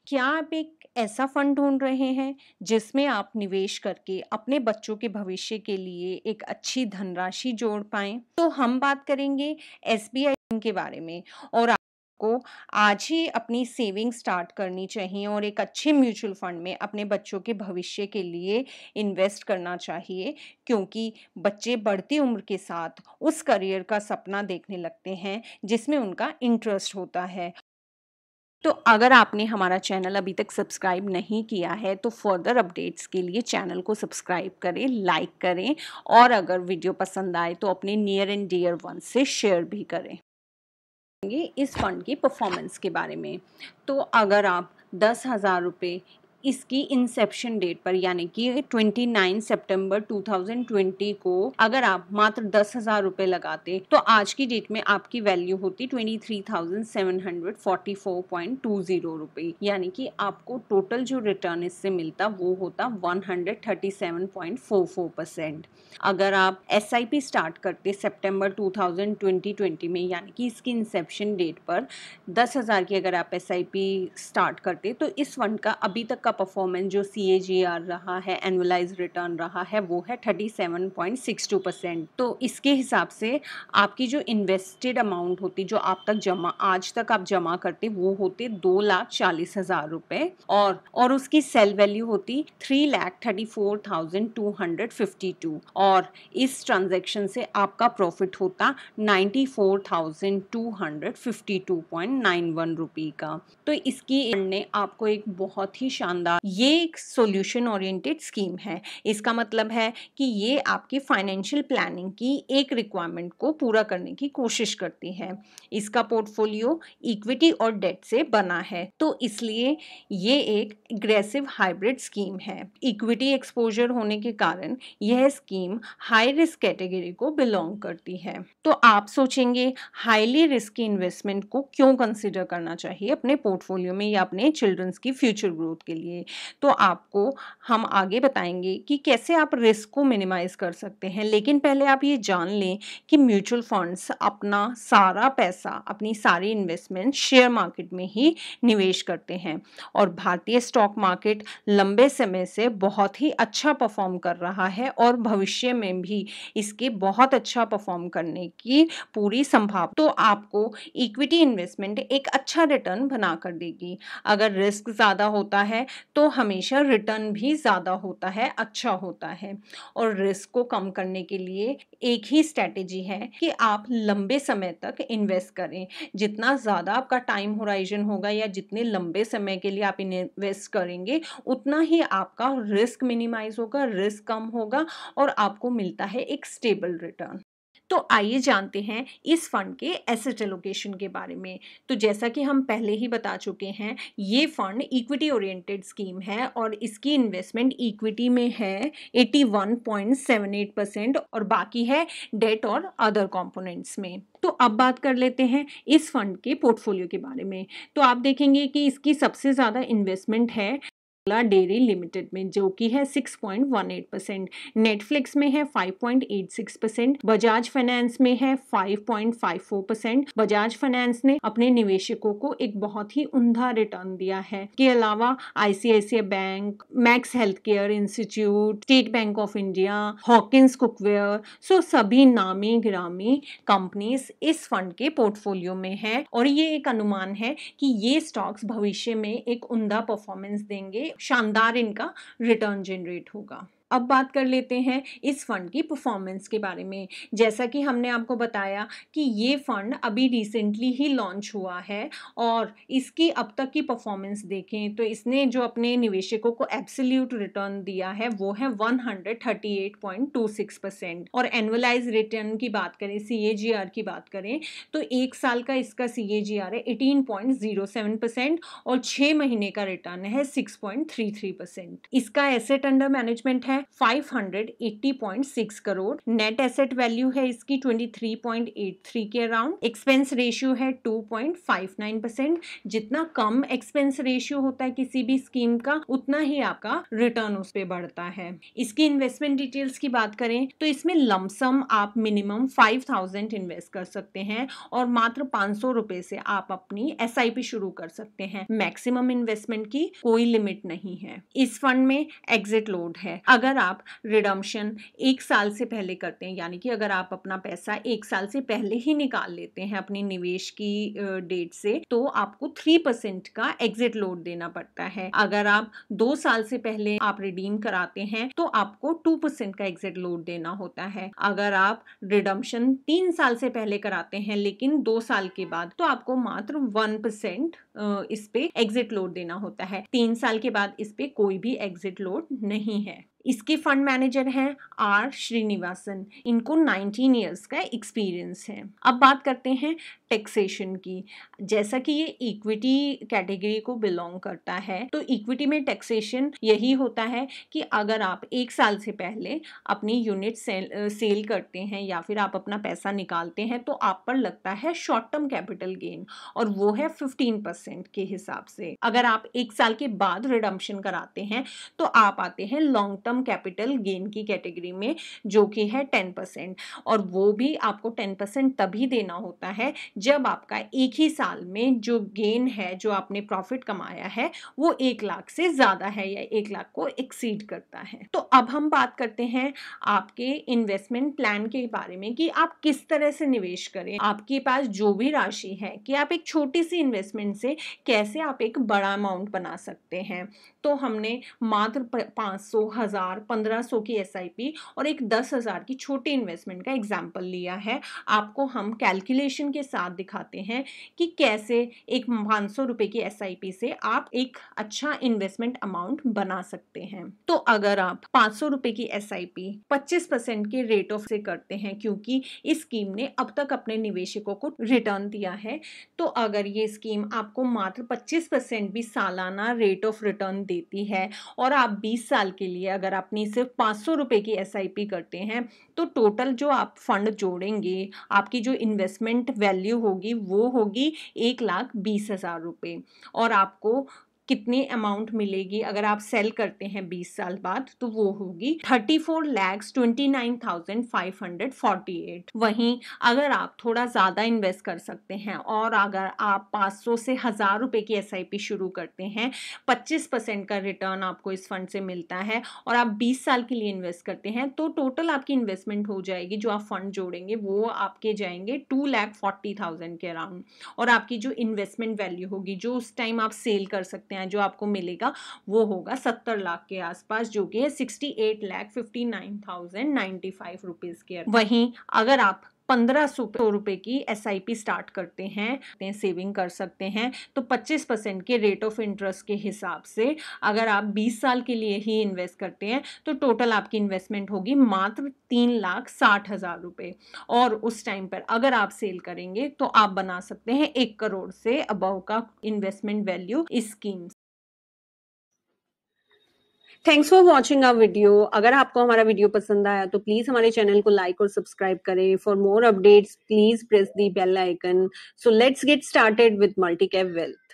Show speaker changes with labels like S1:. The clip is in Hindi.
S1: क्या आप एक ऐसा फंड ढूँढ रहे हैं, जिसमें आप निवेश करके अपने बच्चों के भविष्य के लिए एक अच्छी धनराशि जोड़ पाएँ? तो हम बात करेंगे एसबीआई के बारे में और आपको आज ही अपनी सेविंग स्टार्ट करनी चाहिए और एक अच्छे म्यूचुअल फंड में अपने बच्चों के भविष्य के लिए इन्वेस्ट करना चाहिए, क्योंकि बच्चे बढ़ती उम्र के साथ उस करियर का सपना देखने लगते हैं, जिसमें उनका इंटरेस्ट होता है। तो अगर आपने हमारा चैनल अभी तक सब्सक्राइब नहीं किया है तो फर्दर अपडेट्स के लिए चैनल को सब्सक्राइब करें, लाइक करें और अगर वीडियो पसंद आए तो अपने नियर एंड डियर वन से शेयर भी करें। इस फंड की परफॉर्मेंस के बारे में, तो अगर आप 10,000 रुपये इसकी इंसेप्शन डेट पर यानी कि 29 सितंबर 2020 को अगर आप मात्र 10,000 रुपये लगाते तो आज की डेट में आपकी वैल्यू होती 23,744.20 रुपये, यानी कि आपको टोटल जो रिटर्न इससे मिलता वो होता 137.44%। अगर आप SIP स्टार्ट करते सितंबर 2020 में यानी कि इसकी इंसेप्शन डेट पर 10,000 की अगर आप SIP स्टार्ट करते तो इस फंड का अभी तक का परफॉर्मेंस जो CAGR रहा है, एनुअलाइज रिटर्न रहा है, वो है 37.62%। तो इसके हिसाब से आपकी जो इन्वेस्टेड अमाउंट होती, जो आप तक आज तक आप जमा करते, वो होते 2,40,000 रुपये और उसकी सेल वैल्यू होती 3,34,252 और इस ट्रांजैक्शन से आपका प्रॉफिट होता 94,252.91 रुपये का। तो इसकी ने आपको एक बहुत ही शानदार, ये एक सॉल्यूशन ओरिएंटेड स्कीम है। इसका मतलब है कि ये आपकी फाइनेंशियल प्लानिंग की एक रिक्वायरमेंट को पूरा करने की कोशिश करती है। इसका पोर्टफोलियो इक्विटी और डेट से बना है, तो इसलिए ये एक एग्रेसिव हाइब्रिड स्कीम है। इक्विटी एक्सपोजर होने के कारण यह स्कीम हाई रिस्क कैटेगरी को बिलोंग करती है। तो आप सोचेंगे हाईली रिस्की इन्वेस्टमेंट को क्यों कंसिडर करना चाहिए अपने पोर्टफोलियो में या अपने चिल्ड्रंस की फ्यूचर ग्रोथ के लिए। तो आपको हम आगे बताएंगे कि कैसे आप रिस्क को मिनिमाइज कर सकते हैं, लेकिन पहले आप ये जान लें कि म्यूचुअल फंड्स अपना सारा पैसा, अपनी सारी इन्वेस्टमेंट शेयर मार्केट में ही निवेश करते हैं और भारतीय स्टॉक मार्केट लंबे समय से बहुत ही अच्छा परफॉर्म कर रहा है और भविष्य में भी इसके बहुत अच्छा परफॉर्म करने की पूरी संभावना। तो आपको इक्विटी इन्वेस्टमेंट एक अच्छा रिटर्न बना कर देगी। अगर रिस्क ज़्यादा होता है तो हमेशा रिटर्न भी ज़्यादा होता है, अच्छा होता है। और रिस्क को कम करने के लिए एक ही स्ट्रैटेजी है कि आप लंबे समय तक इन्वेस्ट करें। जितना ज़्यादा आपका टाइम होराइजन होगा या जितने लंबे समय के लिए आप इन्वेस्ट करेंगे, उतना ही आपका रिस्क मिनिमाइज होगा, रिस्क कम होगा और आपको मिलता है एक स्टेबल रिटर्न। तो आइए जानते हैं इस फंड के एसेट एलोकेशन के बारे में। तो जैसा कि हम पहले ही बता चुके हैं, ये फंड इक्विटी ओरिएंटेड स्कीम है और इसकी इन्वेस्टमेंट इक्विटी में है 81.78% और बाकी है डेट और अदर कंपोनेंट्स में। तो अब बात कर लेते हैं इस फंड के पोर्टफोलियो के बारे में। तो आप देखेंगे कि इसकी सबसे ज़्यादा इन्वेस्टमेंट है डेयरी लिमिटेड में, जो कि है 6.18%, नेटफ्लिक्स में है 5.86%, बजाज फाइनेंस में है 5.54%। बजाज फाइनेंस ने अपने निवेशकों को एक बहुत ही उम्दा रिटर्न दिया है। के अलावा ICICI bank, Max Health Care Institute, State Bank of India, Hawkins Cookware, so सभी नामी गिरामी कंपनीज इस फंड के पोर्टफोलियो में है और ये एक अनुमान है कि ये स्टॉक्स भविष्य में एक उम्दा परफॉर्मेंस देंगे, शानदार इनका रिटर्न जनरेट होगा। अब बात कर लेते हैं इस फंड की परफॉर्मेंस के बारे में। जैसा कि हमने आपको बताया कि ये फंड अभी रिसेंटली ही लॉन्च हुआ है और इसकी अब तक की परफॉर्मेंस देखें तो इसने जो अपने निवेशकों को एब्सोल्यूट रिटर्न दिया है वो है 138.26% और एनुअलाइज रिटर्न की बात करें, CAGR की बात करें तो एक साल का इसका CAGR है 18.07% और 6 महीने का रिटर्न है 6.33%। इसका एसेट अंडर मैनेजमेंट है है 580.6 करोड़, नेट एसेट वैल्यू है इसकी 23.83 के अराउंड, एक्सपेंस रेशियो है 2.59%। जितना कम एक्सपेंस रेशियो होता है किसी भी स्कीम का, उतना ही आपका रिटर्न उस पे बढ़ता है। इसकी इन्वेस्टमेंट डिटेल्स की बात करें तो इसमें लमसम आप मिनिमम 5000 इन्वेस्ट कर सकते हैं और मात्र 500 रुपए से आप अपनी SIP शुरू कर सकते हैं। मैक्सिमम इन्वेस्टमेंट की कोई लिमिट नहीं है। इस फंड में एग्जिट लोड है। अगर आप रिडम्पशन 1 साल से पहले करते हैं, यानी कि अगर आप अपना पैसा 1 साल से पहले ही निकाल लेते हैं अपनी निवेश की डेट से, तो आपको 3% का एग्जिट लोड देना पड़ता है। अगर आप 2 साल से पहले आप रिडीम कराते हैं तो आपको 2% का एग्जिट लोड देना होता है। अगर आप रिडम्पशन 3 साल से पहले कराते हैं लेकिन 2 साल के बाद, तो आपको मात्र 1% इस पे एग्जिट लोड देना होता है। 3 साल के बाद इस पे कोई भी एग्जिट लोड नहीं है। इसके फंड मैनेजर हैं R श्रीनिवासन। इनको 19 इयर्स का एक्सपीरियंस है। अब बात करते हैं टैक्सेशन की। जैसा कि ये इक्विटी कैटेगरी को बिलोंग करता है, तो इक्विटी में टैक्सेशन यही होता है कि अगर आप 1 साल से पहले अपनी यूनिट सेल करते हैं या फिर आप अपना पैसा निकालते हैं, तो आप पर लगता है शॉर्ट टर्म कैपिटल गेन, और वो है 15% के हिसाब से। अगर आप 1 साल के बाद रिडम्पशन कराते हैं तो आप आते हैं लॉन्ग टर्म कैपिटल गेन की कैटेगरी में, जो कि है 10%, और वो भी आपको 10% तभी देना होता है जब आपका एक ही साल में जो गेन है, जो आपने प्रॉफिट कमाया है, वो 1 लाख से ज्यादा है या 1 लाख को एक्सीड करता है। तो अब हम बात करते हैं आपके इन्वेस्टमेंट प्लान के बारे में कि आप किस तरह से निवेश करें। आपके पास जो भी राशि है कि आप एक छोटी सी इन्वेस्टमेंट से कैसे आप एक बड़ा अमाउंट बना सकते हैं। तो हमने मात्र 500, 1000, 1500 की SIP और एक 10,000 की छोटी इन्वेस्टमेंट का एग्जाम्पल लिया है। आपको हम कैलकुलेशन के साथ दिखाते हैं कि कैसे एक 500 रुपए की SIP से आप एक अच्छा इन्वेस्टमेंट अमाउंट बना सकते हैं। तो अगर आप 500 रुपए की SIP 25% के रेट ऑफ से करते हैं, क्योंकि इस स्कीम ने अब तक अपने निवेशकों को रिटर्न दिया है, तो अगर ये स्कीम आपको मात्र 25% भी सालाना रेट ऑफ रिटर्न देती है और आप 20 साल के लिए अगर अपनी सिर्फ 500 रुपए की SIP करते हैं, तो टोटल जो आप फंड जोड़ेंगे, आपकी जो इन्वेस्टमेंट वैल्यू होगी वो होगी 1,20,000 रुपए। और आपको कितनी अमाउंट मिलेगी अगर आप सेल करते हैं 20 साल बाद, तो वो होगी 34,29,548। वहीं अगर आप थोड़ा ज़्यादा इन्वेस्ट कर सकते हैं और अगर आप 500 से 1000 रुपए की SIP शुरू करते हैं, 25% का रिटर्न आपको इस फंड से मिलता है और आप 20 साल के लिए इन्वेस्ट करते हैं, तो टोटल आपकी इन्वेस्टमेंट हो जाएगी, जो आप फंड जोड़ेंगे वो आपके जाएंगे 2,40,000 के अराउंड। और आपकी जो इन्वेस्टमेंट वैल्यू होगी, जो उस टाइम आप सेल कर सकते हैं, जो आपको मिलेगा वो होगा 70 लाख के आसपास, जो कि है 68,59,095 रुपीज के। वहीं अगर आप 1500 रुपए की SIP स्टार्ट करते हैं, सेविंग कर सकते हैं, तो 25% के रेट ऑफ इंटरेस्ट के हिसाब से अगर आप 20 साल के लिए ही इन्वेस्ट करते हैं, तो टोटल आपकी इन्वेस्टमेंट होगी मात्र 3,60,000 रुपए। और उस टाइम पर अगर आप सेल करेंगे तो आप बना सकते हैं 1 करोड़ से अबव का इन्वेस्टमेंट वैल्यू इस scheme. Thanks for watching our video. अगर आपको हमारा वीडियो पसंद आया तो प्लीज हमारे चैनल को लाइक और सब्सक्राइब करें। For more updates please press the bell icon. So let's get started with multicap wealth.